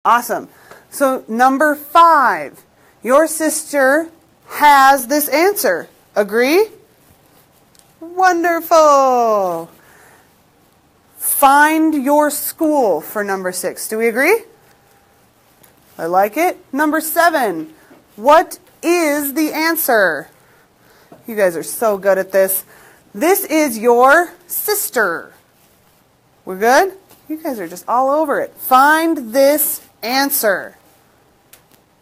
Awesome. So number 5, your sister has this answer. Agree? Wonderful. Find your school for number 6. Do we agree? I like it. Number 7, what is the answer? You guys are so good at this. This is your sister. We're good? You guys are just all over it. Find this answer.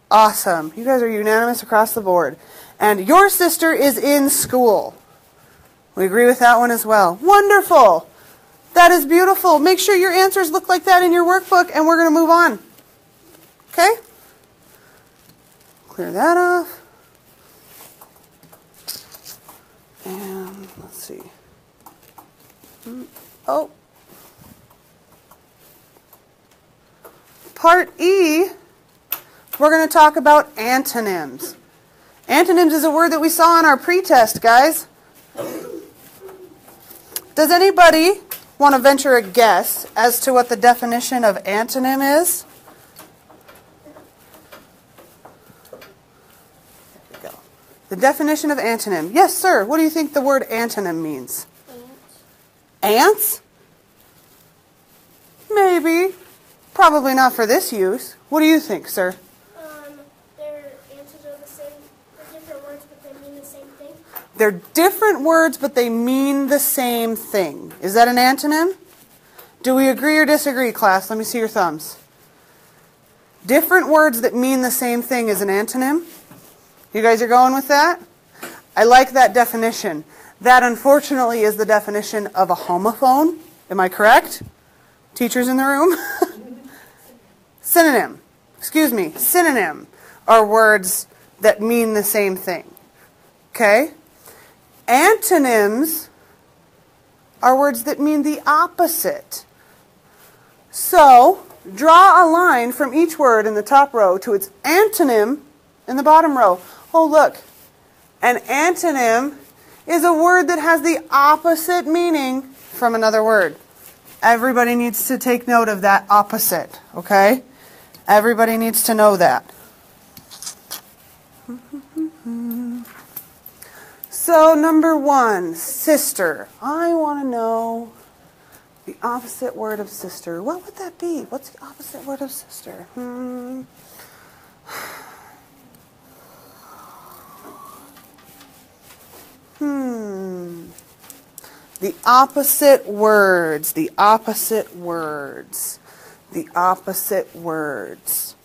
Awesome. You guys are unanimous across the board. And your sister is in school. We agree with that one as well. Wonderful. That is beautiful. Make sure your answers look like that in your workbook, and we're going to move on. Okay? Clear that off. And let's see. Oh. Part E, we're going to talk about antonyms. Antonyms is a word that we saw in our pretest, guys. Does anybody want to venture a guess as to what the definition of antonym is? There we go. The definition of antonym. Yes, sir. What do you think the word antonym means? Ants. Ants? Maybe. Probably not for this use. What do you think, sir? They're answers are the same. They're different words, but they mean the same thing. They're different words, but they mean the same thing. Is that an antonym? Do we agree or disagree, class? Let me see your thumbs. Different words that mean the same thing is an antonym? You guys are going with that? I like that definition. That, unfortunately, is the definition of a homophone. Am I correct? Teachers in the room? Synonym. Excuse me. Synonym are words that mean the same thing. Okay? Antonyms are words that mean the opposite. So, draw a line from each word in the top row to its antonym in the bottom row. Oh, look. An antonym is a word that has the opposite meaning from another word. Everybody needs to take note of that opposite, okay? Everybody needs to know that. So, number 1, sister. I want to know the opposite word of sister. What would that be? What's the opposite word of sister? The opposite words. The opposite words. The opposite words.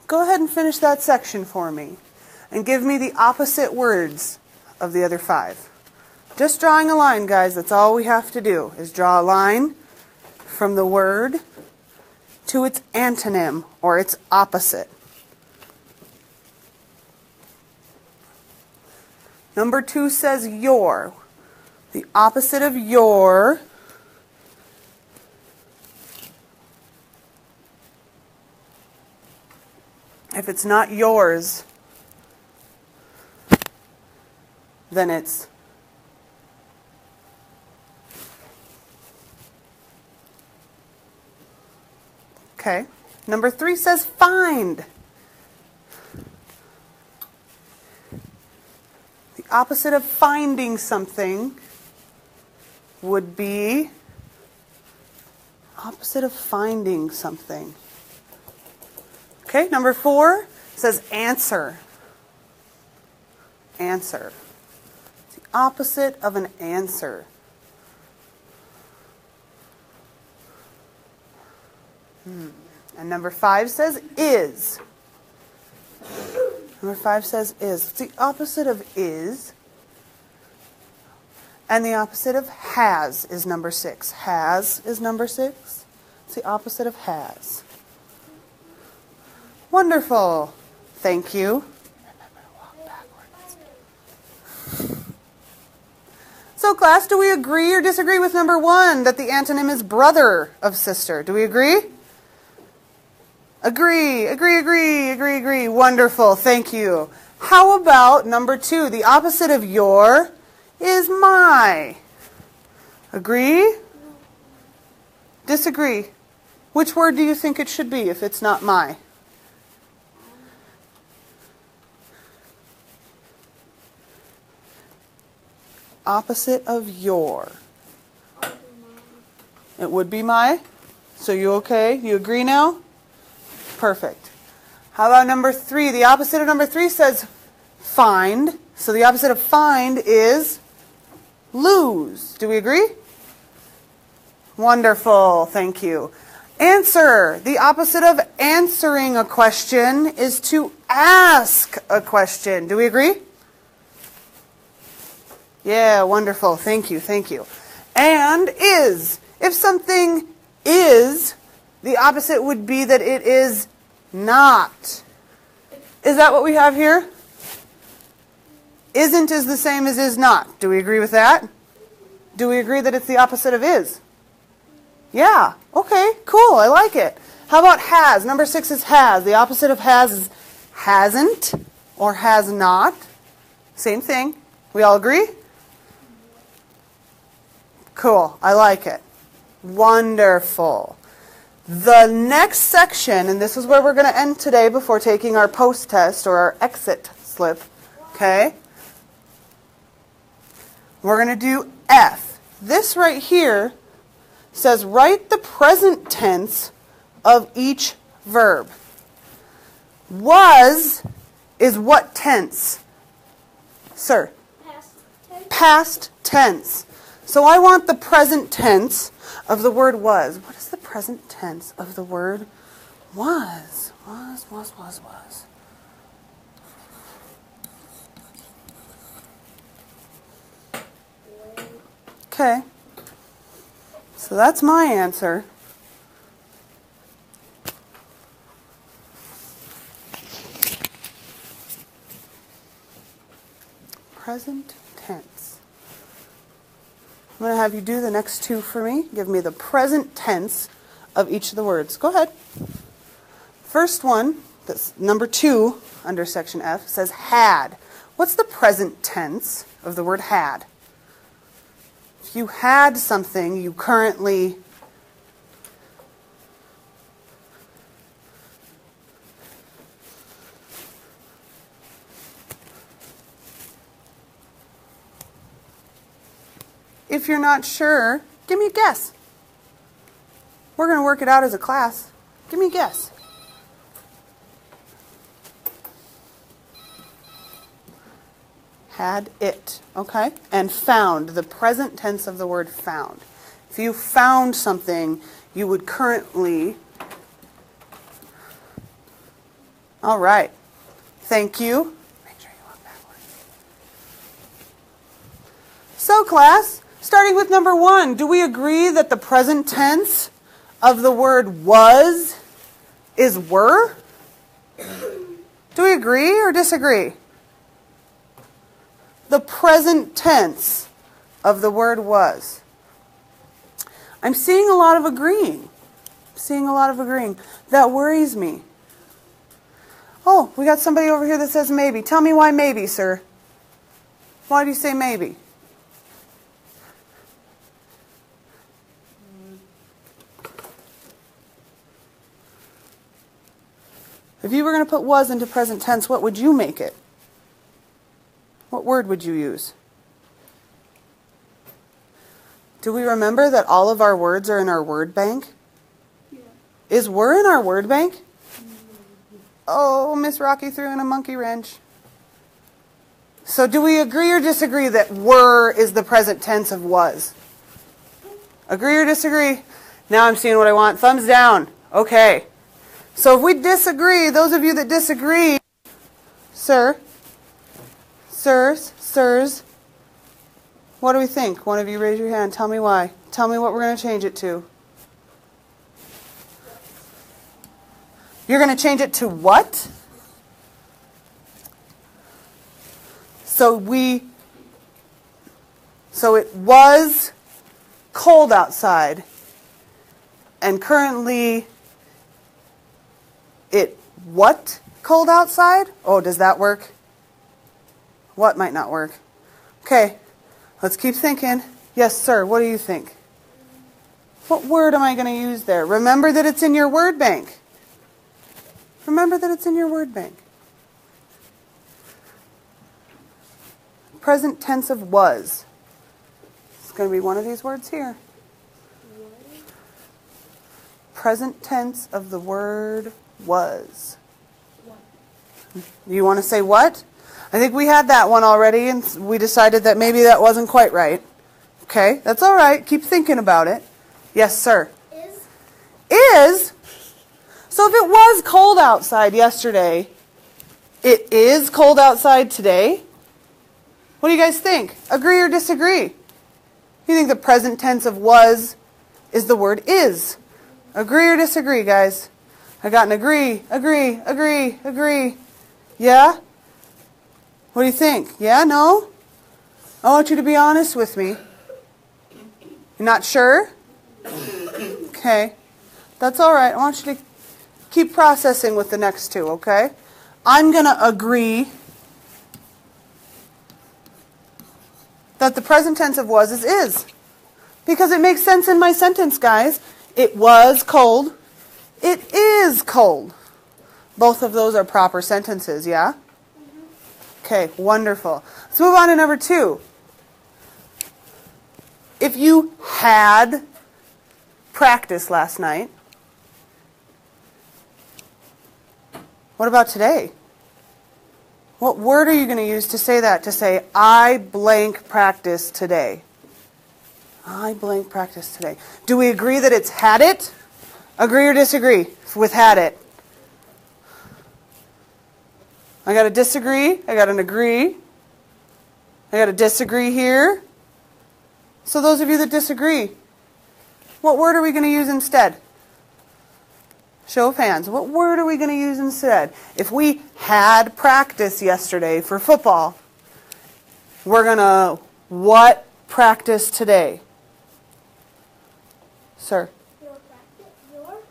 Go ahead and finish that section for me. And give me the opposite words of the other 5. Just drawing a line, guys. That's all we have to do, is draw a line from the word to its antonym, or its opposite. Number 2 says your. The opposite of your if it's not yours, then it's okay. Number 3 says find. The opposite of finding something would be opposite of finding something. Okay, number 4 says answer. Answer. It's the opposite of an answer. And number 5 says is. Number 5 says is. It's the opposite of is. And the opposite of has is number 6. Has is number 6. It's the opposite of has. Wonderful. Thank you. So class, do we agree or disagree with number 1 that the antonym is brother of sister? Do we agree? Agree, agree, agree, agree, agree. Wonderful. Thank you. How about number 2? The opposite of your is my. Agree? Disagree? Which word do you think it should be if it's not my? Opposite of your. It would be my. So you okay? You agree now? Perfect. How about number 3? The opposite of number 3 says find. So the opposite of find is lose. Do we agree? Wonderful. Thank you. Answer. The opposite of answering a question is to ask a question. Do we agree? Yeah, wonderful. Thank you. Thank you. And is. If something is, the opposite would be that it is not. Is that what we have here? Isn't is the same as is not. Do we agree with that? Do we agree that it's the opposite of is? Yeah. Okay, cool. I like it. How about has? Number 6 is has. The opposite of has is hasn't or has not. Same thing. We all agree? Cool. I like it. Wonderful. The next section, and this is where we're going to end today before taking our post-test or our exit slip, okay? We're going to do F. This right here says write the present tense of each verb. Was is what tense? Sir? Past tense. Past tense. So I want the present tense of the word was. What is the present tense of the word was? Was. Okay. So that's my answer. Present tense. I'm going to have you do the next 2 for me. Give me the present tense of each of the words. Go ahead. First one, that's number 2 under section F, says had. What's the present tense of the word had? If you had something, you currently if you're not sure, give me a guess. We're going to work it out as a class. Give me a guess. Had it, okay? And found, the present tense of the word found. If you found something, you would currently... All right. Thank you. Make sure you walk backwards. So, class, starting with number 1, do we agree that the present tense of the word was is were? Do we agree or disagree? The present tense of the word was. I'm seeing a lot of agreeing. That worries me. Oh, we got somebody over here that says maybe. Tell me why maybe, sir. Why do you say maybe? If you were going to put was into present tense, what would you make it? What word would you use? Do we remember that all of our words are in our word bank? Yeah. Is were in our word bank? Oh, Miss Rocky threw in a monkey wrench. So do we agree or disagree that were is the present tense of was? Agree or disagree? Now I'm seeing what I want. Thumbs down. Okay. So if we disagree, those of you that disagree, sirs, what do we think? One of you raise your hand. Tell me why. Tell me what we're going to change it to. You're going to change it to what? So it was cold outside, and currently it what cold outside? Oh, does that work? What might not work? Okay, let's keep thinking. Yes, sir, what do you think? What word am I going to use there? Remember that it's in your word bank. Remember that it's in your word bank. Present tense of was. It's going to be one of these words here. Present tense of the word was. You want to say what? I think we had that one already, and we decided that maybe that wasn't quite right. Okay, that's all right. Keep thinking about it. Yes, sir. Is? Is? So if it was cold outside yesterday, it is cold outside today? What do you guys think? Agree or disagree? You think the present tense of was is the word is? Agree or disagree, guys? I got an agree, agree, agree, agree. Yeah? What do you think? Yeah? No? I want you to be honest with me. You're not sure? Okay. That's all right. I want you to keep processing with the next two, okay? I'm going to agree that the present tense of was is. Because it makes sense in my sentence, guys. It was cold. It is cold. Both of those are proper sentences, yeah? Okay, wonderful. Let's move on to number 2. If you had practice last night, what about today? What word are you going to use to say that? To say, I blank practice today. I blank practice today. Do we agree that it's had it? Agree or disagree with had it? I got a disagree. I got an agree. I got a disagree here. So those of you that disagree, what word are we going to use instead? Show of hands. What word are we going to use instead? If we had practice yesterday for football, we're going to what practice today? Sir? Your practice?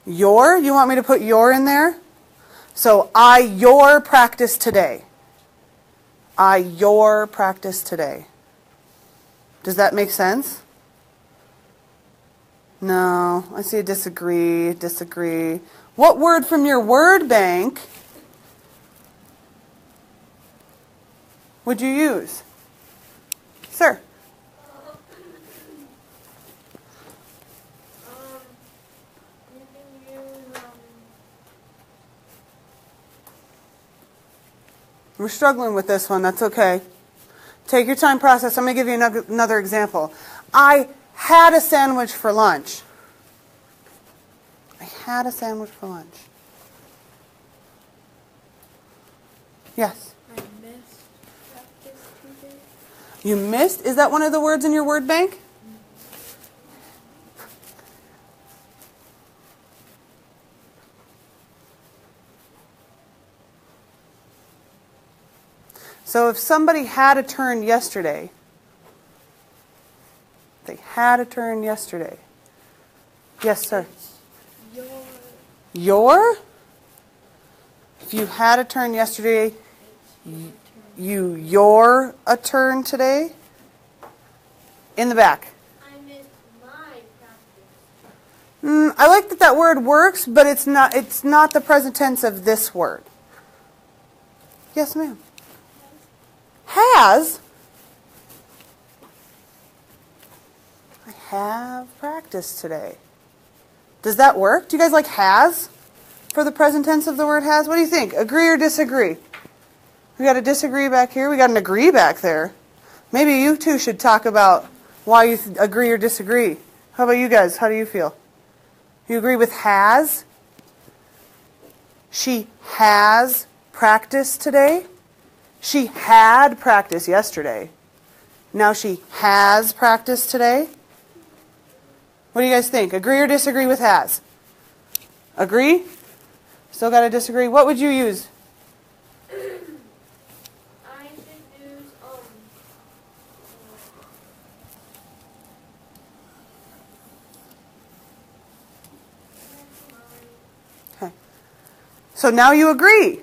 Your? You want me to put your in there? So, your practice today. Your practice today. Does that make sense? No. I see a disagree, disagree. What word from your word bank would you use? Sir? You can use, We're struggling with this one. That's okay. Take your time, process. I'm going to give you another example. I had a sandwich for lunch. I had a sandwich for lunch. Yes? I missed practice today. You missed? Is that one of the words in your word bank? So if somebody had a turn yesterday, they had a turn yesterday. Yes, sir. Your? If you had a turn yesterday, you're a turn today? In the back. I missed my practice. I like that word works, but it's not the present tense of this word. Yes, ma'am. Has. I have practice today. Does that work? Do you guys like has for the present tense of the word has? What do you think? Agree or disagree? We got a disagree back here. We got an agree back there. Maybe you two should talk about why you agree or disagree. How about you guys? How do you feel? You agree with has? She has practice today? She had practice yesterday. Now she has practice today? What do you guys think? Agree or disagree with has? Agree? Still got to disagree? What would you use? I should use, Okay. So now you agree.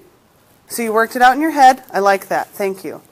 So you worked it out in your head. I like that. Thank you.